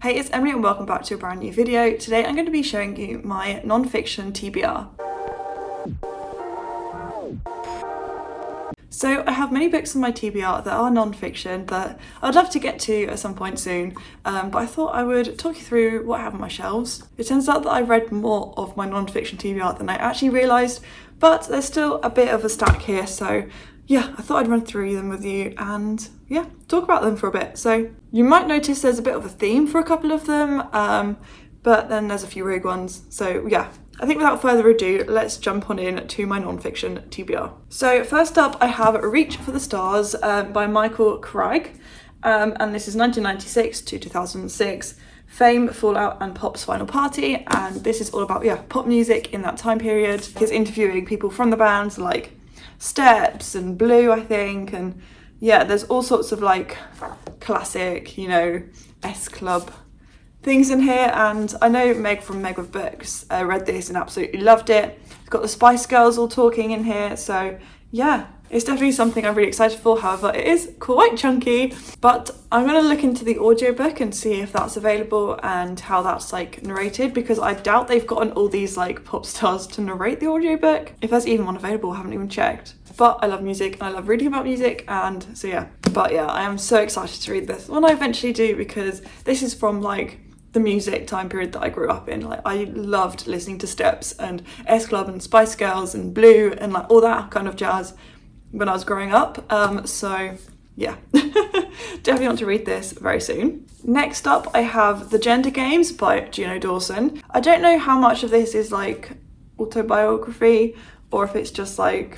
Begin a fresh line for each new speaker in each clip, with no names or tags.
Hey, it's Emily and welcome back to a brand new video. Today I'm going to be showing you my non-fiction TBR. So I have many books in my TBR that are non-fiction that I'd love to get to at some point soon, but I thought I would talk you through what I have on my shelves. It turns out that I read more of my non-fiction TBR than I actually realised, but there's still a bit of a stack here, so yeah, I thought I'd run through them with you and yeah, talk about them for a bit. So you might notice there's a bit of a theme for a couple of them, but then there's a few rogue ones. So yeah, I think without further ado, let's jump on in to my non-fiction TBR. So first up, I have Reach for the Stars by Michael Craig, and this is 1996 to 2006. Fame, Fallout and Pop's Final Party, and this is all about pop music in that time period. He's interviewing people from the bands like Steps and Blue, I think, and yeah, there's all sorts of like classic, S Club things in here. And I know Meg from Meg with Books read this and absolutely loved it. It's got the Spice Girls all talking in here, so yeah, it's definitely something I'm really excited for. However, it is quite chunky, but I'm going to look into the audiobook and see if that's available and how that's like narrated, because I doubt they've gotten all these like pop stars to narrate the audiobook. If there's even one available, I haven't even checked. But I love music and I love reading about music, and so yeah. But yeah, I am so excited to read this when I eventually do, because this is from like the music time period that I grew up in. Like, I loved listening to Steps and S Club and Spice Girls and Blue and like all that kind of jazz when I was growing up. So yeah, definitely want to read this very soon. Next up, I have The Gender Games by Juno Dawson. I don't know how much of this is like autobiography or if it's just like,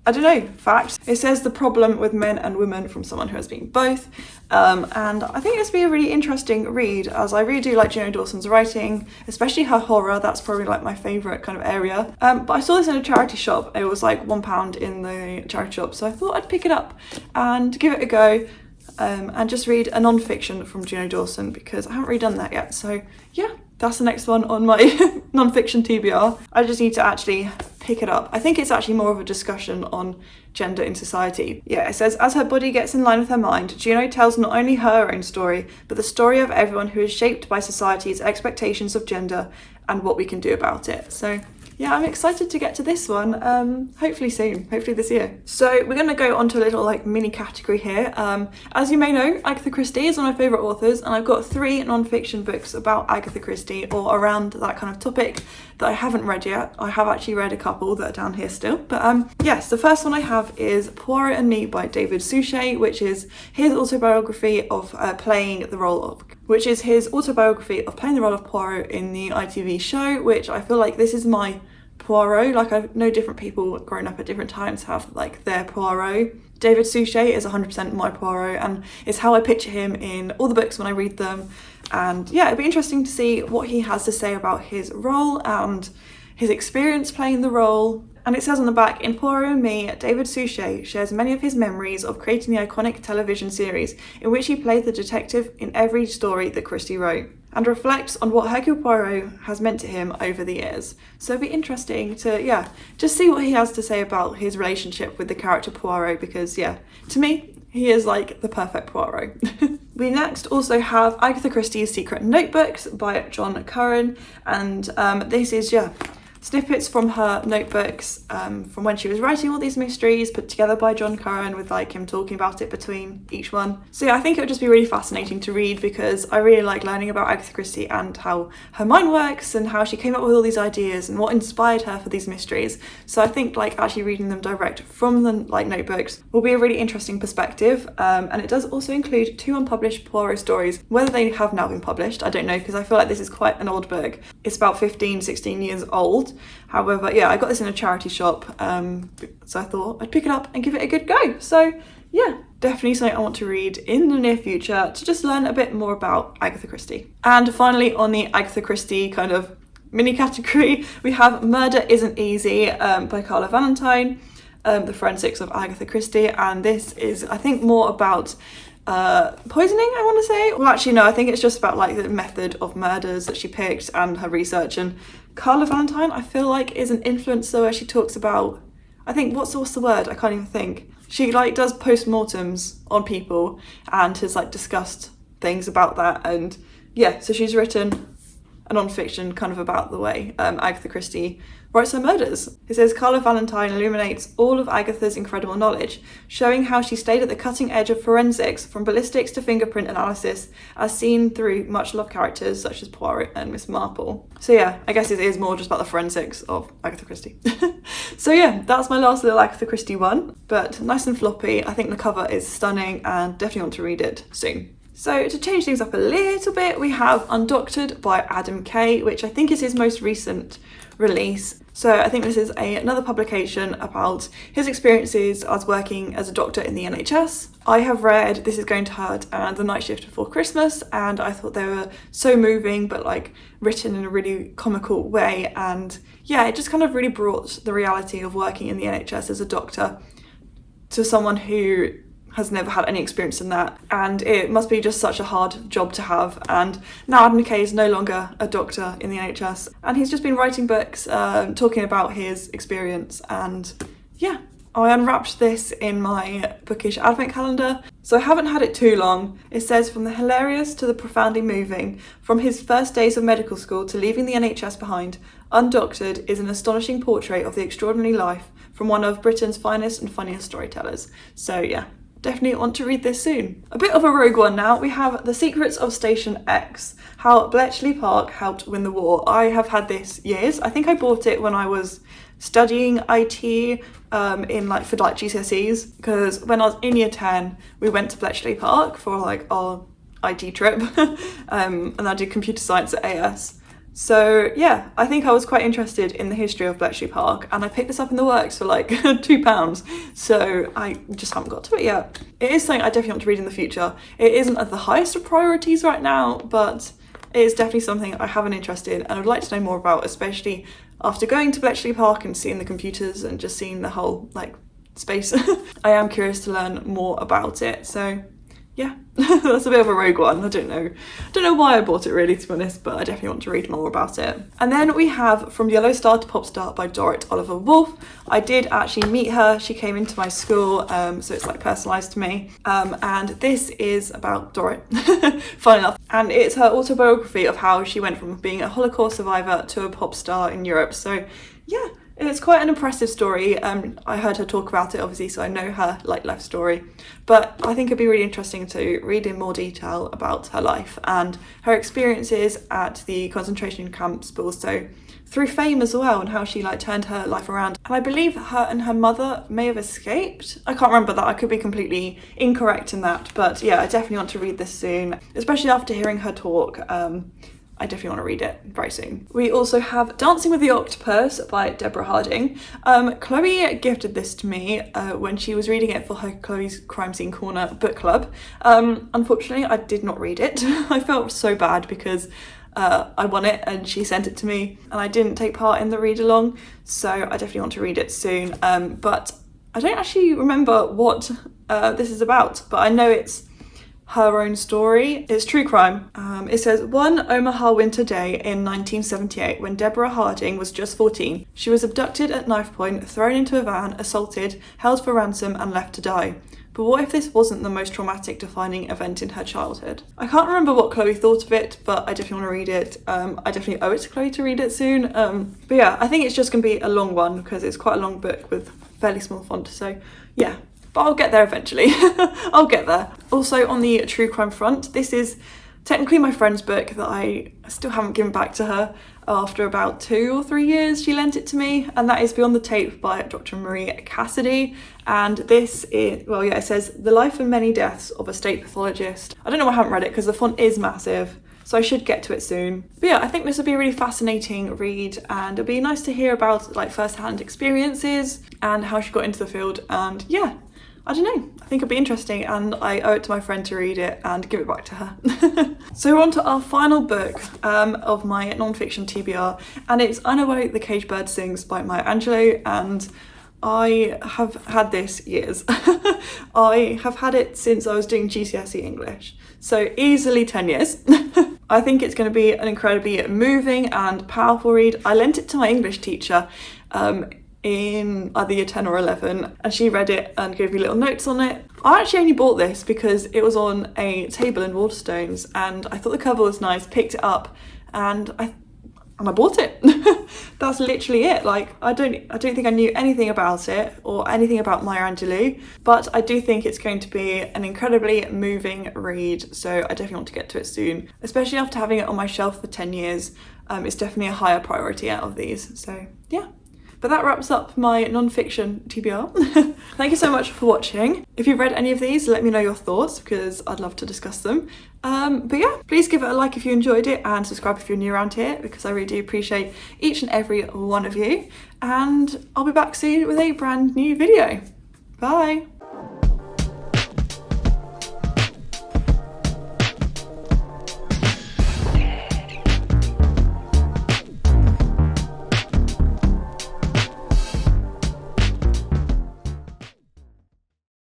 I don't know, facts. It says the problem with men and women from someone who has been both. And I think it's be a really interesting read, as I really do like Juno Dawson's writing, especially her horror. That's probably like my favourite kind of area. But I saw this in a charity shop. It was like £1 in the charity shop, so I thought I'd pick it up and give it a go. And just read a non-fiction from Juno Dawson, because I haven't really done that yet. So yeah, that's the next one on my non-fiction TBR. I just need to actually pick it up. I think it's actually more of a discussion on gender in society. Yeah, it says, as her body gets in line with her mind, Juno tells not only her own story, but the story of everyone who is shaped by society's expectations of gender and what we can do about it. So yeah, I'm excited to get to this one, hopefully soon, hopefully this year. So we're going to go on to a little like mini category here. As you may know, Agatha Christie is one of my favourite authors, and I've got 3 non-fiction books about Agatha Christie or around that kind of topic that I haven't read yet. I have actually read a couple that are down here still. But yes, the first one I have is Poirot and Me by David Suchet, which is his autobiography of playing the role of Poirot in the ITV show, which I feel like this is my Poirot. Like, I know different people growing up at different times have like their Poirot. David Suchet is 100% my Poirot, and it's how I picture him in all the books when I read them. And yeah, it'd be interesting to see what he has to say about his role and his experience playing the role. And it says on the back, in Poirot and Me, David Suchet shares many of his memories of creating the iconic television series in which he played the detective in every story that Christie wrote, and reflects on what Hercule Poirot has meant to him over the years. So it'd be interesting to, just see what he has to say about his relationship with the character Poirot, because to me, he is like the perfect Poirot. We next also have Agatha Christie's Secret Notebooks by John Curran, and this is, snippets from her notebooks from when she was writing all these mysteries, put together by John Curran with like him talking about it between each one. So yeah, I think it would just be really fascinating to read, because I really like learning about Agatha Christie and how her mind works and how she came up with all these ideas and what inspired her for these mysteries. So I think like actually reading them direct from the like notebooks will be a really interesting perspective. And it does also include 2 unpublished Poirot stories. Whether they have now been published, I don't know, because I feel like this is quite an old book. It's about 16 years old. However, I got this in a charity shop, so I thought I'd pick it up and give it a good go. So yeah, definitely something I want to read in the near future to just learn a bit more about Agatha Christie. And finally, on the Agatha Christie kind of mini category, we have Murder Isn't Easy by Carla Valentine, the forensics of Agatha Christie, and this is, I think, more about poisoning, I want to say. Well, actually no, I think it's just about like the method of murders that she picked and her research. And Carla Valentine, I feel like, is an influencer where she talks about, I think, what's the word? I can't even think. She like does post-mortems on people and has like discussed things about that, and yeah, so she's written a non-fiction kind of about the way Agatha Christie writes her murders. It says, Carla Valentine illuminates all of Agatha's incredible knowledge, showing how she stayed at the cutting edge of forensics, from ballistics to fingerprint analysis, as seen through much-loved characters such as Poirot and Miss Marple. So yeah, I guess it is more just about the forensics of Agatha Christie. So yeah, that's my last little Agatha Christie one, but nice and floppy. I think the cover is stunning and definitely want to read it soon. So to change things up a little bit, we have Undoctored by Adam Kay, which I think is his most recent release. So I think this is another publication about his experiences as working as a doctor in the NHS. I have read This Is Going to Hurt and The Night Shift Before Christmas, and I thought they were so moving, but like written in a really comical way. And yeah, it just kind of really brought the reality of working in the NHS as a doctor to someone who has never had any experience in that, and it must be just such a hard job to have. And now Adam Kay is no longer a doctor in the NHS, and he's just been writing books talking about his experience. And yeah, I unwrapped this in my bookish advent calendar, so I haven't had it too long. It says, from the hilarious to the profoundly moving, from his first days of medical school to leaving the NHS behind, Undoctored is an astonishing portrait of the extraordinary life from one of Britain's finest and funniest storytellers. So yeah, definitely want to read this soon. A bit of a rogue one now. We have The Secrets of Station X, How Bletchley Park Helped Win the War. I have had this years. I think I bought it when I was studying IT for GCSEs, because when I was in year 10 we went to Bletchley Park for like our IT trip and I did computer science at AS. So yeah, I think I was quite interested in the history of Bletchley Park, and I picked this up in the works for like £2, so I just haven't got to it yet. It is something I definitely want to read in the future. It isn't at the highest of priorities right now, but it is definitely something I have an interest in and I would like to know more about, especially after going to Bletchley Park and seeing the computers and just seeing the whole like space. I am curious to learn more about it, so yeah, that's a bit of a rogue one. I don't know why I bought it really, to be honest, but I definitely want to read more about it. And then we have From Yellow Star to Pop Star by Dorrit Oliver Wolfe. I did actually meet her. She came into my school, so it's like personalised to me. And this is about Dorrit, fun enough. And it's her autobiography of how she went from being a Holocaust survivor to a pop star in Europe. So yeah, it's quite an impressive story. I heard her talk about it, obviously, so I know her life story. But I think it'd be really interesting to read in more detail about her life and her experiences at the concentration camps, but also through fame as well, and how she turned her life around. And I believe her and her mother may have escaped. I can't remember that. I could be completely incorrect in that. But yeah, I definitely want to read this soon, especially after hearing her talk. I definitely want to read it very soon. We also have Dancing with the Octopus by Deborah Harding. Chloe gifted this to me when she was reading it for her Chloe's Crime Scene Corner book club. Unfortunately, I did not read it. I felt so bad because I won it and she sent it to me and I didn't take part in the read along, so I definitely want to read it soon. But I don't actually remember what this is about, but I know it's her own story. It's true crime. It says, one Omaha winter day in 1978, when Deborah Harding was just 14, she was abducted at knife point, thrown into a van, assaulted, held for ransom and left to die. But what if this wasn't the most traumatic defining event in her childhood? I can't remember what Chloe thought of it, but I definitely want to read it. I definitely owe it to Chloe to read it soon. But yeah, I think it's just going to be a long one because it's quite a long book with fairly small font. So yeah, but I'll get there eventually. I'll get there. Also on the true crime front, this is technically my friend's book that I still haven't given back to her after about 2 or 3 years. She lent it to me, and that is Beyond the Tape by Dr. Marie Cassidy. And this is, well, yeah, it says The Life and Many Deaths of a State Pathologist. I don't know why I haven't read it because the font is massive, so I should get to it soon. But yeah, I think this would be a really fascinating read, and it'd be nice to hear about first-hand experiences and how she got into the field. And yeah, I don't know, I think it'd be interesting, and I owe it to my friend to read it and give it back to her. So we're on to our final book of my non-fiction TBR, and it's I Know Why the Caged Bird Sings by Maya Angelou, and I have had this years. I have had it since I was doing GCSE English, so easily 10 years. I think it's going to be an incredibly moving and powerful read. I lent it to my English teacher in either year 10 or 11, and she read it and gave me little notes on it. I actually only bought this because it was on a table in Waterstones and I thought the cover was nice, picked it up, and I bought it. That's literally it. Like, I don't think I knew anything about it or anything about Maya Angelou, but I do think it's going to be an incredibly moving read, so I definitely want to get to it soon, especially after having it on my shelf for 10 years. It's definitely a higher priority out of these, so yeah. But that wraps up my non-fiction TBR. Thank you so much for watching. If you've read any of these, let me know your thoughts because I'd love to discuss them. But yeah, please give it a like if you enjoyed it and subscribe if you're new around here because I really do appreciate each and every one of you. And I'll be back soon with a brand new video. Bye.